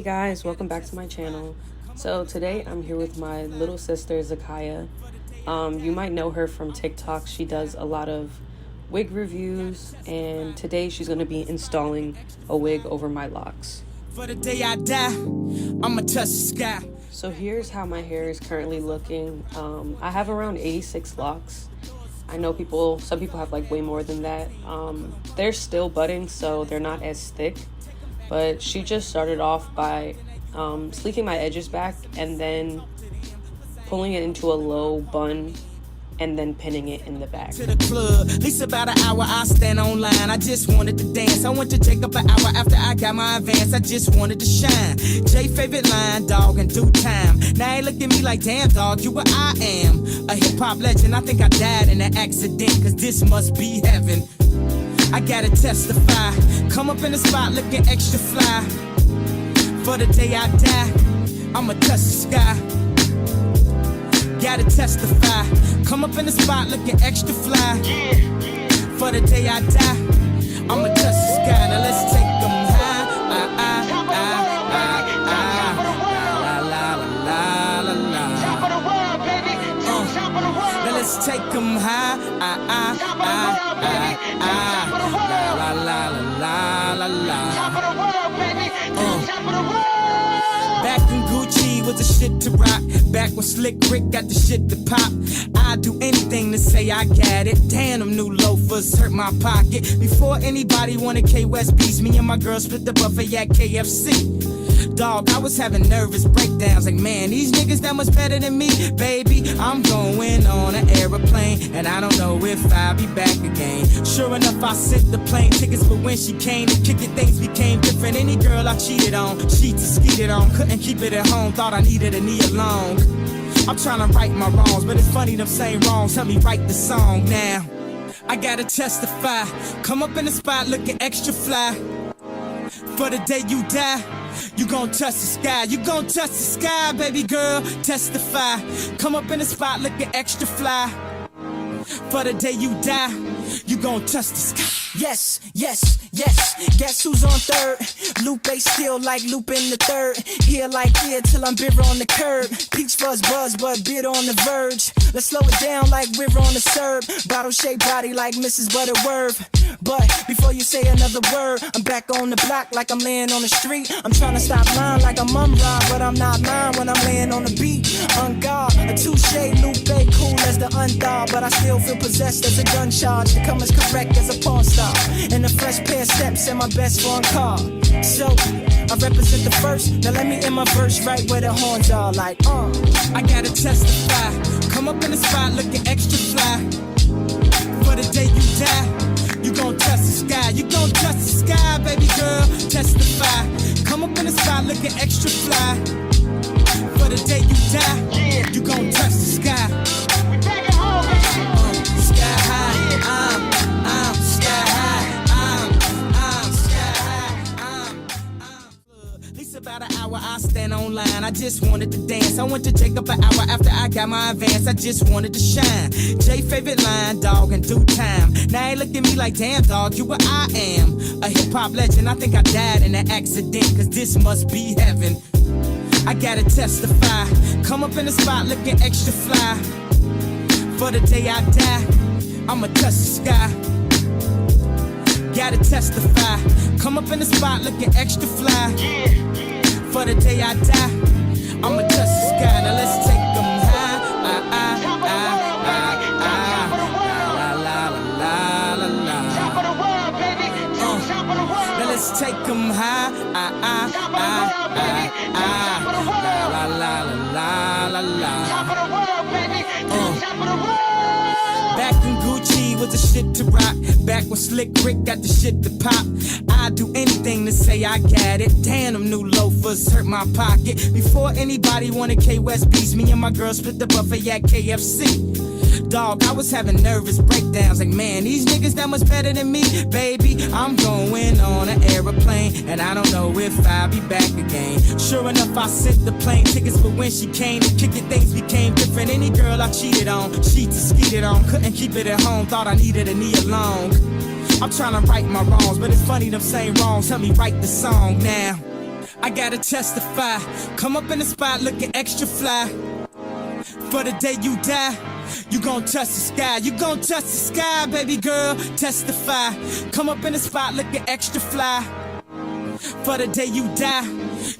guys, welcome back to my channel. So today I'm here with my little sister Zakaiyahhh. You might know her from TikTok. She does a lot of wig reviews, and today she's going to be installing a wig over my locks. For the day I die, I'ma touch the sky. So here's how my hair is currently looking. I have around 86 locks. I know some people have like way more than that. They're still budding, so they're not as thick. But she just started off by sleeking my edges back and then pulling it into a low bun and then pinning it in the back. To the club, at least about an hour I stand online. I just wanted to dance. I went to take up an hour after I got my advance. I just wanted to shine. Jay favorite line, dog, in due time. Now he look at me like, damn, dog, you what I am. A hip-hop legend. I think I died in an accident, cause this must be heaven. I gotta testify. Come up in the spot looking extra fly. For the day I die, I'ma touch the sky. Gotta testify. Come up in the spot looking extra fly. For the day I die, I'ma touch the sky. Now let's take them high. Now let's take them high. Back in Gucci was the shit to rock. Back when Slick Rick got the shit to pop. I'd do anything to say I got it. Damn, them new loafers hurt my pocket. Before anybody wanted K-West beats, me and my girl split the buffet at KFC. Dog, I was having nervous breakdowns. Like, man, these niggas that much better than me. Baby, I'm going on an aeroplane, and I don't know if I'll be back again. Sure enough, I sent the plane tickets, but when she came to kick it, things became different. Any girl I cheated on, she skeeted on. Couldn't keep it at home, thought I needed a knee along. I'm trying to right my wrongs, but it's funny them same wrongs help me write the song now. I gotta testify. Come up in the spot looking extra fly. For the day you die, you gon' touch the sky. You gon' touch the sky, baby girl. Testify. Come up in the spot looking extra fly. For the day you die, you gon' touch the sky. Yes, yes, yes. Guess who's on third? Lupe still like Lupe in the third. Here like here till I'm bitter on the curb. Peach fuzz buzz, but bit on the verge. Let's slow it down like river on the serve. Bottle shaped body like Mrs. Butterworth. But before you say another word, I'm back on the block like I'm laying on the street. I'm trying to stop lying like I'm Rob, but I'm not lying when I'm laying on the beat. On guard, a touche, Lupe, cool as the undog, but I still feel possessed as a gun charge. To come as correct as a porn star. And a fresh pair of steps and my best foreign car. So, I represent the first. Now let me end my verse right where the horns are like, I gotta testify. Come up in the spot looking extra fly. For the day you die, you gon' touch the sky. You gon' touch the sky, baby girl. Testify. Come up in the spot looking extra fly. For the day you die, you gon' touch the sky. We take it home, baby. Sky high, I'm sky high, I'm sky high, At least about an hour I stand online. I just wanted to dance. I went to take up an hour after I got my advance. I just wanted to shine. Jay favorite line, dog, in due time. Now he look at me like, damn, dog, you what I am. A hip-hop legend. I think I died in an accident, cause this must be heaven. I gotta testify. Come up in the spot looking extra fly. For the day I die, I'ma touch the sky. Gotta testify. Come up in the spot looking extra fly. For the day I die, I'ma touch the sky. Now let's take them high. Now let's take them high. Back in Gucci was the shit to rock. Back when Slick Rick got the shit to pop. I'd do anything to say I got it. Damn, them new loafers hurt my pocket. Before anybody wanted K-West beats, me and my girl split the buffet at KFC. Dog, I was having nervous breakdowns. Like, man, these niggas that much better than me. Baby, I'm going on an aeroplane, and I don't know if I'll be back again. Sure enough, I sent the plane tickets, but when she came to kick it, things became different. Any girl I cheated on, she skeeted on. Couldn't keep it at home, thought I needed a knee along. I'm trying to right my wrongs, but it's funny them same wrongs help me write the song now. I gotta testify. Come up in the spot looking extra fly. For the day you die, you gon' touch the sky. You gon' touch the sky, baby girl. Testify. Come up in the spot looking extra fly. For the day you die,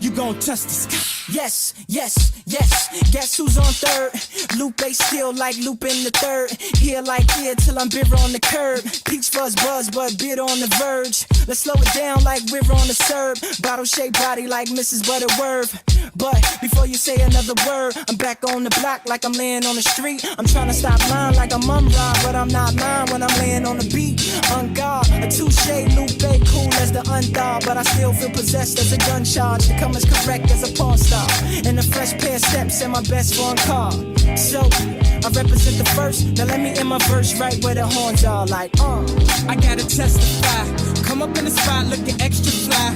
you gon' touch the sky. Yes, yes, yes. Guess who's on third? Lupe still like Lupe in the third. Here like here till I'm bitter on the curb. Peach fuzz buzz, but bitter on the verge. Let's slow it down like we're on the serve. Bottle shaped body like Mrs. Butterworth. But before you say another word, I'm back on the block like I'm laying on the street. I'm trying to stop lying like I'm Rob, but I'm not mine when I'm laying on the beat. On guard, a touche, Lupe, cool as the unthought, but I still feel possessed as a gun charge to come as correct as a porn star. And a fresh pair of steps and my best phone car. So I represent the first. Now let me end my verse right where the horns are like, I gotta testify. Come up in the spot looking extra fly.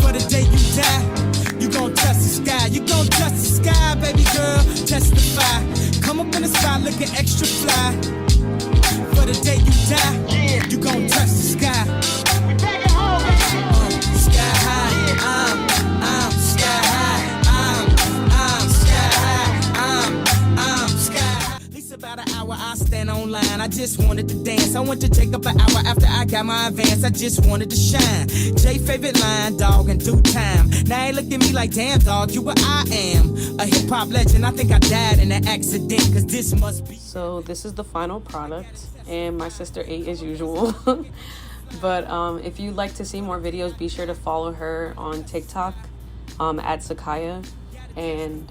For the day you die, you gon' touch the sky. You gon' touch the sky, baby girl. Testify. Come up in the spot looking extra fly. For the day you die, you gon' touch the sky. We take it home, baby. Sky high, I'm sky high. I'm sky high. I'm sky high. At least about an hour I stand online. I just wanted to dance. I went to take up an hour after I got my advance. I just wanted to shine. Jay favorite line, dog, in due time. Now he looked at me like, damn, dog, you what I am. A hip hop legend. I think I died in an accident, cause this must be. So this is the final product, and my sister ate as usual. But if you'd like to see more videos, be sure to follow her on TikTok at zakaiyahhh, and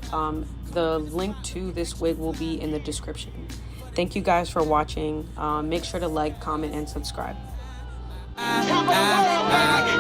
the link to this wig will be in the description. Thank you guys for watching. Make sure to like, comment, and subscribe. Top of the world, baby.